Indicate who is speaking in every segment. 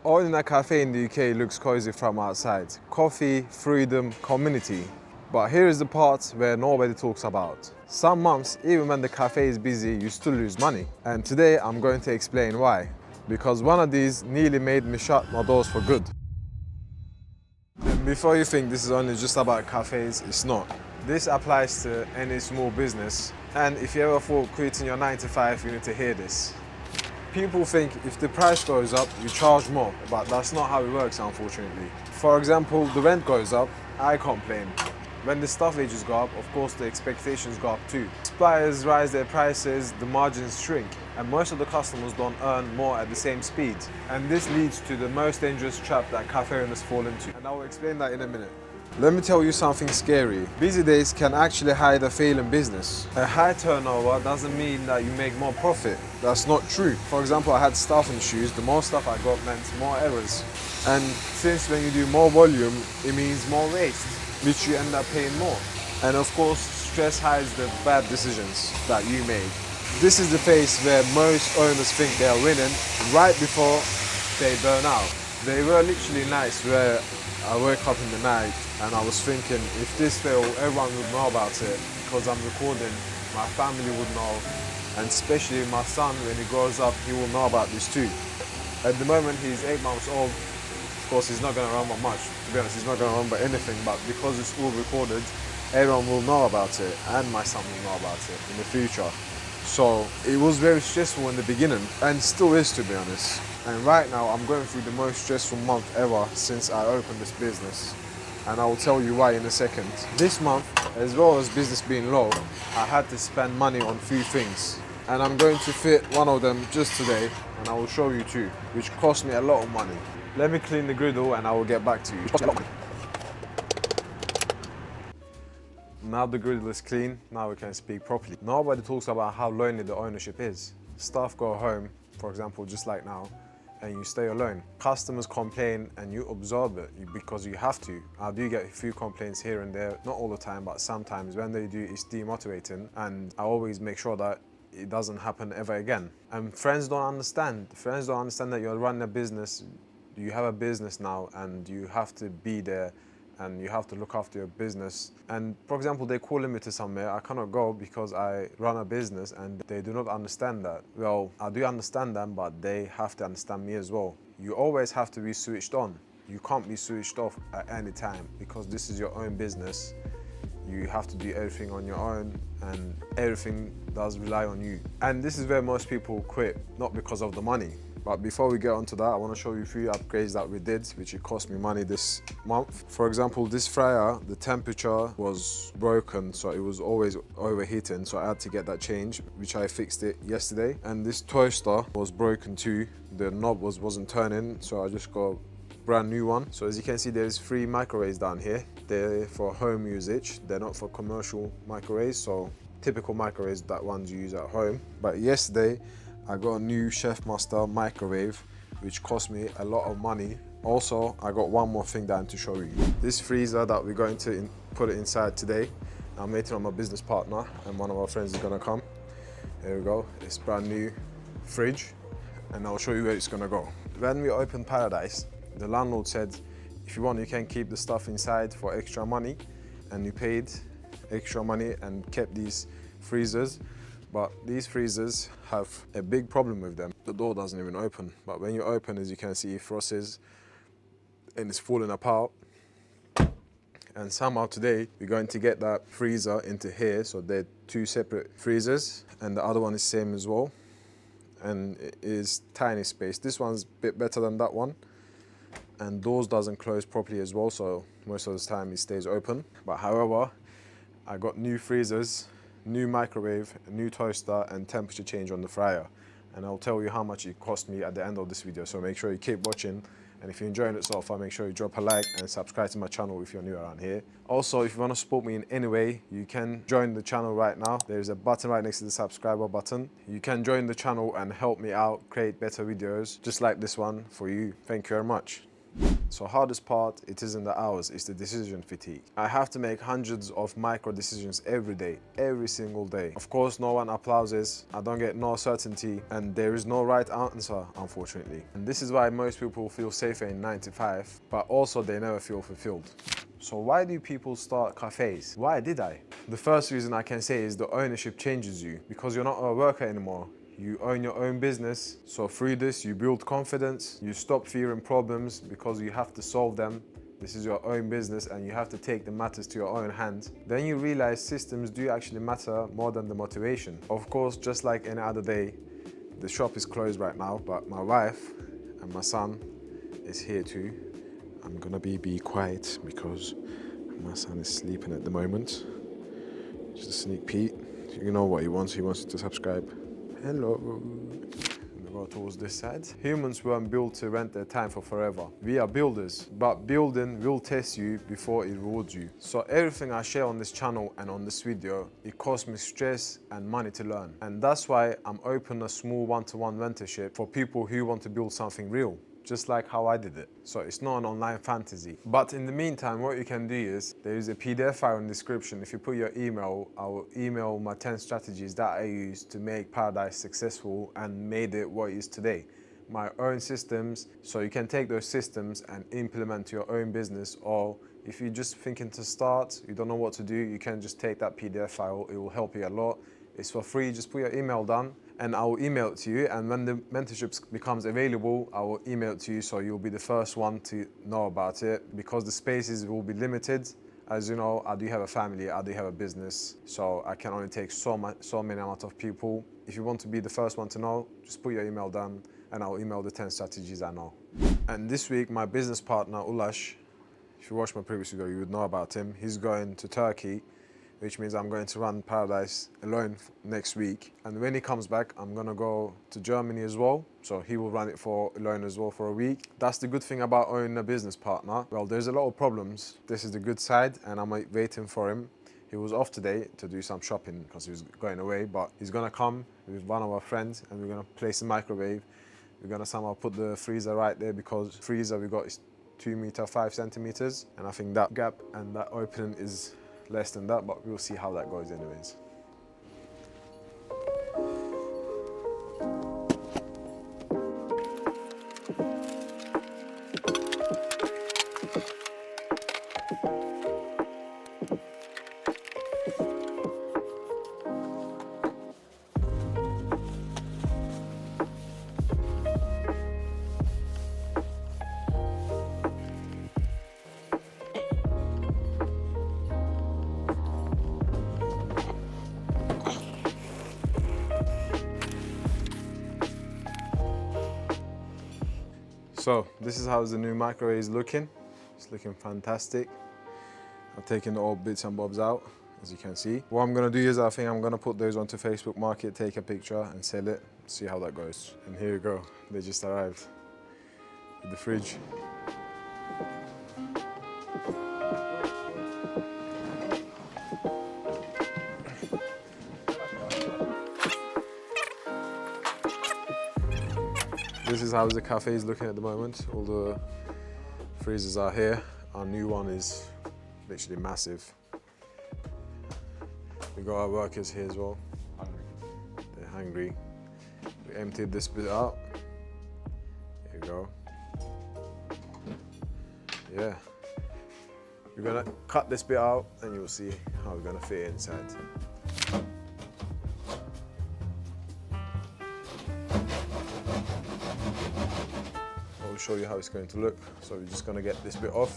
Speaker 1: Owning a cafe in the UK looks cozy from outside. Coffee, freedom, community. But here is the part where nobody talks about. Some months, even when the cafe is busy, you still lose money. And today I'm going to explain why. Because one of these nearly made me shut my doors for good. And before you think this is only just about cafes, it's not. This applies to any small business. And if you ever thought quitting your 9 to 5, you need to hear this. People think if the price goes up, you charge more, but that's not how it works, unfortunately. For example, the rent goes up, I complain. When the staff wages go up, of course the expectations go up too. Suppliers rise their prices, the margins shrink, and most of the customers don't earn more at the same speed. And this leads to the most dangerous trap that cafe owners fall into. And I will explain that in a minute. Let me tell you something scary. Busy days can actually hide a failing business. A high turnover doesn't mean that you make more profit. That's not true. For example, I had staff on shoes. The more stuff I got meant more errors. And since when you do more volume, it means more waste, which you end up paying more. And of course, stress hides the bad decisions that you made. This is the phase where most owners think they are winning right before they burn out. They were literally nights where I woke up in the night and I was thinking, if this failed, everyone would know about it because I'm recording, my family would know, and especially my son, when he grows up, he will know about this too. At the moment, he's 8 months old. Of course, he's not going to remember much. To be honest, he's not going to remember anything, but because it's all recorded, everyone will know about it, and my son will know about it in the future. So it was very stressful in the beginning, and still is, to be honest. And right now, I'm going through the most stressful month ever since I opened this business. And I will tell you why in a second. This month, as well as business being low, I had to spend money on few things. And I'm going to fit one of them just today, and I will show you two, which cost me a lot of money. Let me clean the griddle and I will get back to you. Now the griddle is clean, now we can speak properly. Nobody talks about how lonely the ownership is. Staff go home, for example, just like now, and you stay alone. Customers complain and you absorb it because you have to. I do get a few complaints here and there, not all the time, but sometimes when they do, it's demotivating, and I always make sure that it doesn't happen ever again. And friends don't understand. Friends don't understand that you're running a business, you have a business now, and you have to be there and you have to look after your business. And for example, they're calling me to somewhere, I cannot go because I run a business, and they do not understand that. Well, I do understand them, but they have to understand me as well. You always have to be switched on. You can't be switched off at any time because this is your own business. You have to do everything on your own, and everything does rely on you. And this is where most people quit, not because of the money. But before we get onto that, I want to show you a few upgrades that we did, which it cost me money this month. For example, this fryer, the temperature was broken, so it was always overheating, so I had to get that changed, which I fixed it yesterday. And this toaster was broken too. The knob wasn't turning, so I just got a brand new one. So as you can see, there's 3 microwaves down here. They're for home usage, they're not for commercial microwaves, so typical microwaves that ones you use at home. But yesterday, I got a new Chef Master microwave, which cost me a lot of money. Also, I got one more thing down to show you. This freezer that we're going to put it inside today, I'm waiting on my business partner, and one of our friends is gonna come. There we go, it's brand new fridge, and I'll show you where it's gonna go. When we opened Paradise, the landlord said, if you want, you can keep the stuff inside for extra money, and you paid extra money and kept these freezers. But these freezers have a big problem with them. The door doesn't even open. But when you open, as you can see, it frosts and it's falling apart. And somehow today, we're going to get that freezer into here. So they're 2 separate freezers, and the other one is same as well. And it is tiny space. This one's a bit better than that one. And doors doesn't close properly as well, so most of the time it stays open. But however, I got new freezers, new microwave, a new toaster, and temperature change on the fryer. And I'll tell you how much it cost me at the end of this video, so make sure you keep watching. And if you're enjoying it so far, make sure you drop a like and subscribe to my channel if you're new around here. Also, if you want to support me in any way, you can join the channel right now. There's a button right next to the subscriber button. You can join the channel and help me out, create better videos just like this one for you. Thank you very much. So hardest part, it isn't the hours, it's the decision fatigue. I have to make hundreds of micro decisions every day, every single day. Of course, no one applauses, I don't get no certainty, and there is no right answer, unfortunately. And this is why most people feel safer in 9 to 5, but also they never feel fulfilled. So why do people start cafes? Why did I? The first reason I can say is the ownership changes you, because you're not a worker anymore. You own your own business, so through this you build confidence, you stop fearing problems because you have to solve them. This is your own business and you have to take the matters to your own hands. Then you realize systems do actually matter more than the motivation. Of course, just like any other day, the shop is closed right now, but my wife and my son is here too. I'm gonna be quiet because my son is sleeping at the moment. Just a sneak peek. You know what he wants you to subscribe. Hello. We go towards this side. Humans weren't built to rent their time for forever. We are builders, but building will test you before it rewards you. So everything I share on this channel and on this video, it costs me stress and money to learn. And that's why I'm opening a small one-to-one mentorship for people who want to build something real, just like how I did it. So it's not an online fantasy. But in the meantime, what you can do is, there is a PDF file in the description. If you put your email, I will email my 10 strategies that I used to make Paradise successful and made it what it is today. My own systems, so you can take those systems and implement your own business, or if you're just thinking to start, you don't know what to do, you can just take that PDF file, it will help you a lot. It's for free, just put your email down and I will email it to you, and when the mentorship becomes available, I will email it to you so you'll be the first one to know about it, because the spaces will be limited. As you know, I do have a family, I do have a business, so I can only take so many amount of people. If you want to be the first one to know, just put your email down and I'll email the 10 strategies I know. And this week, my business partner, Ulash, if you watched my previous video, you would know about him. He's going to Turkey, which means I'm going to run Paradise alone next week. And when he comes back, I'm gonna go to Germany as well. So he will run it for alone as well for a week. That's the good thing about owning a business partner. Well, there's a lot of problems. This is the good side, and I'm waiting for him. He was off today to do some shopping because he was going away, but he's gonna come with one of our friends and we're gonna place a microwave. We're gonna somehow put the freezer right there, because the freezer we got is 2 meters, 5 centimeters. And I think that gap and that opening is less than that, but we'll see how that goes anyways. So this is how the new microwave is looking. It's looking fantastic. I've taken the old bits and bobs out, as you can see. What I'm gonna do is I think I'm gonna put those onto Facebook Market, take a picture and sell it, see how that goes. And here you go, they just arrived with the fridge. This is how the cafe is looking at the moment. All the freezers are here. Our new one is literally massive. We got our workers here as well. They're hungry. We emptied this bit out. Here you go. Yeah. We're gonna cut this bit out and you'll see how we're gonna fit it inside. I'll show you how it's going to look. So we're just gonna get this bit off.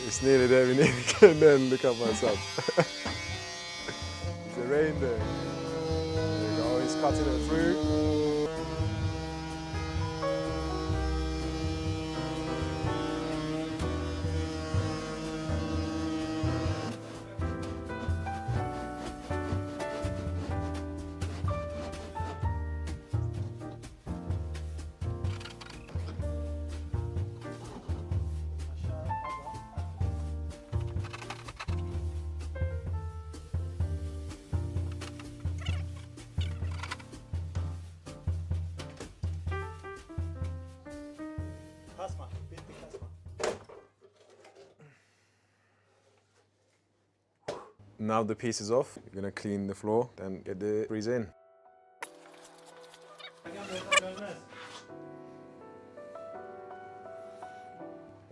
Speaker 1: It's nearly there, we nearly get there and look at my son. It's a rain there. There you go, he's cutting it through. Now the piece is off, you're gonna clean the floor, then get the freezer in.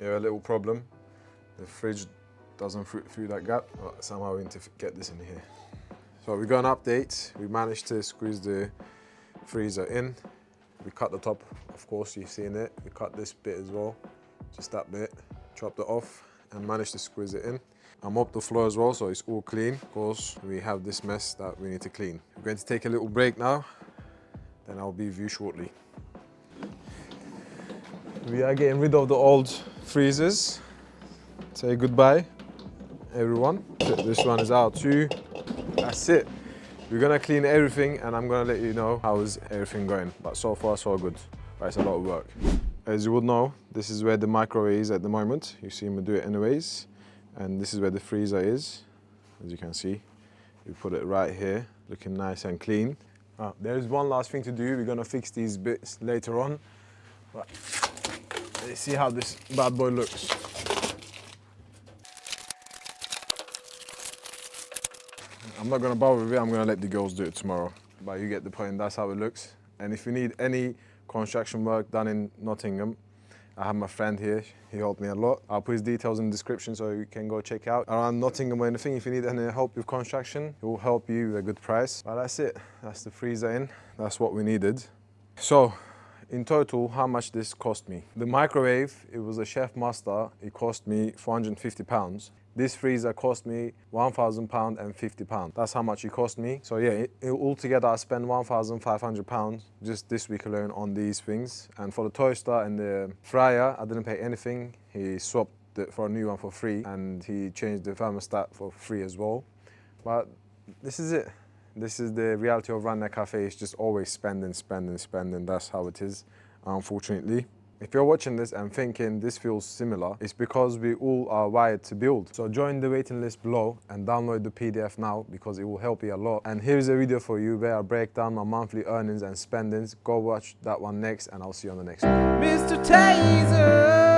Speaker 1: Yeah, a little problem. The fridge doesn't fit through that gap, but somehow we need to get this in here. So we got an update. We managed to squeeze the freezer in. We cut the top, of course, you've seen it. We cut this bit as well, just that bit, chopped it off and managed to squeeze it in. I mopped the floor as well, so it's all clean. Of course, we have this mess that we need to clean. We're going to take a little break now, then I'll be with you shortly. We are getting rid of the old freezers. Say goodbye, everyone. This one is out too. That's it. We're gonna clean everything and I'm gonna let you know how is everything going. But so far, so good. But it's a lot of work. As you would know, this is where the microwave is at the moment. You see me do it anyways. And this is where the freezer is. As you can see, we put it right here, looking nice and clean. There is one last thing to do. We're gonna fix these bits later on. But let's see how this bad boy looks. I'm not gonna bother with it, I'm gonna let the girls do it tomorrow. But you get the point, that's how it looks. And if you need any construction work done in Nottingham, I have my friend here, he helped me a lot. I'll put his details in the description so you can go check out. Around Nottingham or anything, if you need any help with construction, he will help you with a good price. But that's it, that's the freezer in, that's what we needed. So, in total, how much this cost me? The microwave, it was a Chef Master, it cost me £450. This freezer cost me £1,000 and £50. That's how much it cost me. So yeah, altogether I spent £1,500 just this week alone on these things. And for the toaster and the fryer, I didn't pay anything. He swapped it for a new one for free and he changed the thermostat for free as well. But this is it. This is the reality of running a cafe. It's just always spending, spending, spending. That's how it is, unfortunately. If you're watching this and thinking this feels similar, it's because we all are wired to build. So join the waiting list below and download the PDF now because it will help you a lot. And here's a video for you where I break down my monthly earnings and spendings. Go watch that one next and I'll see you on the next one.
Speaker 2: MrTasar.